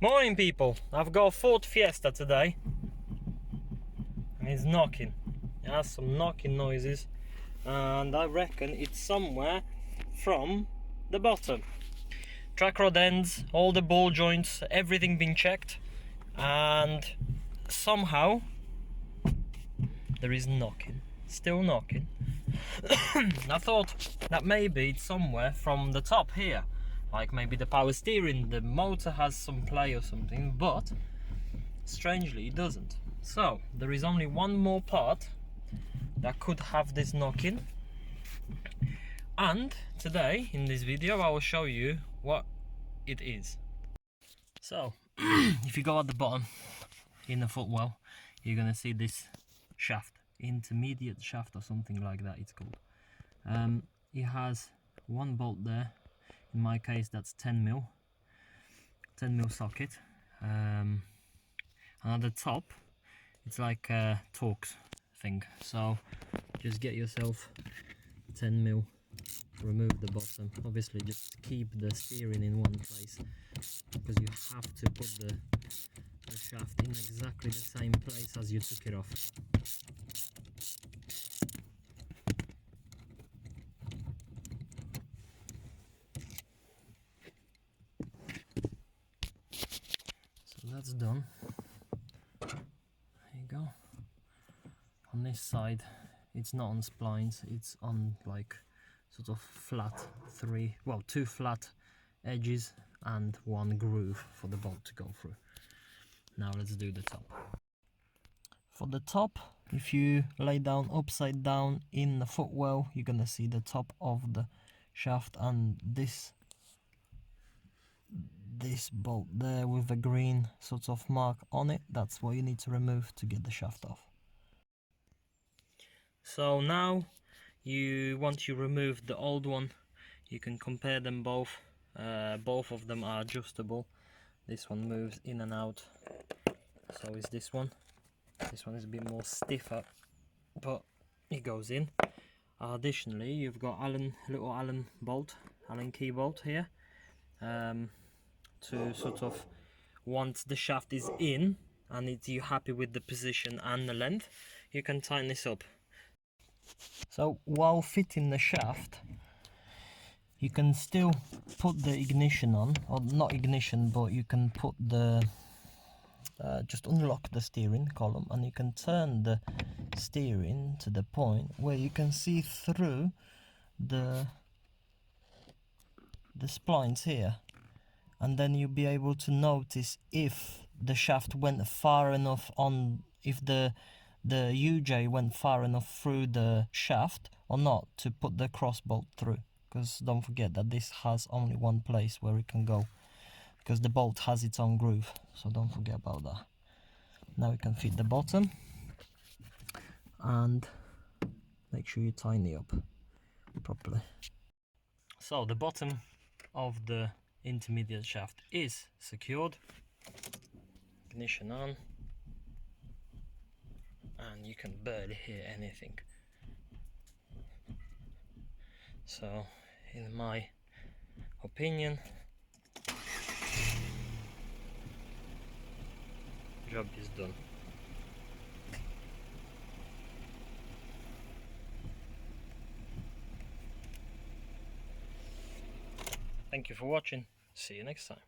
Morning people, I've got a Ford Fiesta today and it's knocking. It has some knocking noises and I reckon it's somewhere from the bottom. Track rod ends, all the ball joints, everything been checked, and somehow there is knocking, still knocking. I thought that maybe it's somewhere from the top here, like maybe the power steering, the motor has some play or something, but strangely it doesn't. So there is only one more part that could have this knocking, and today in this video I will show you what it is. So if you go at the bottom in the footwell, you're gonna see this shaft, intermediate shaft or something like that it's called. It has one bolt there, in my case that's 10mm socket, and at the top it's like a Torx thing, so just get yourself 10mm, remove the bottom, obviously just keep the steering in one place because you have to put the shaft in exactly the same place as you took it off. So that's done. There you go. On this side it's not on splines, it's on like sort of flat two flat edges and one groove for the bolt to go through. Now let's do the top. For the top, if you lay down upside down in the footwell, you're gonna see the top of the shaft, and this bolt there with a green sort of mark on it, that's what you need to remove to get the shaft off. So now once you remove the old one, you can compare them both. Both of them are adjustable. This one moves in and out, so is this one. This one is a bit more stiffer, but it goes in. Additionally, you've got little Allen key bolt here, to sort of, once the shaft is in and you're happy with the position and the length, you can tighten this up. So while fitting the shaft, you can still put the ignition on, or not ignition, but you can put the just unlock the steering column and you can turn the steering to the point where you can see through the splines here, and then you'll be able to notice if the shaft went far enough on, if the UJ went far enough through the shaft or not to put the cross bolt through, because don't forget that this has only one place where it can go, because the bolt has its own groove, so don't forget about that. Now we can fit the bottom and make sure you tighten it up properly. So the bottom of the intermediate shaft is secured, ignition on, and you can barely hear anything. So in my opinion, job is done. Thank you for watching. See you next time.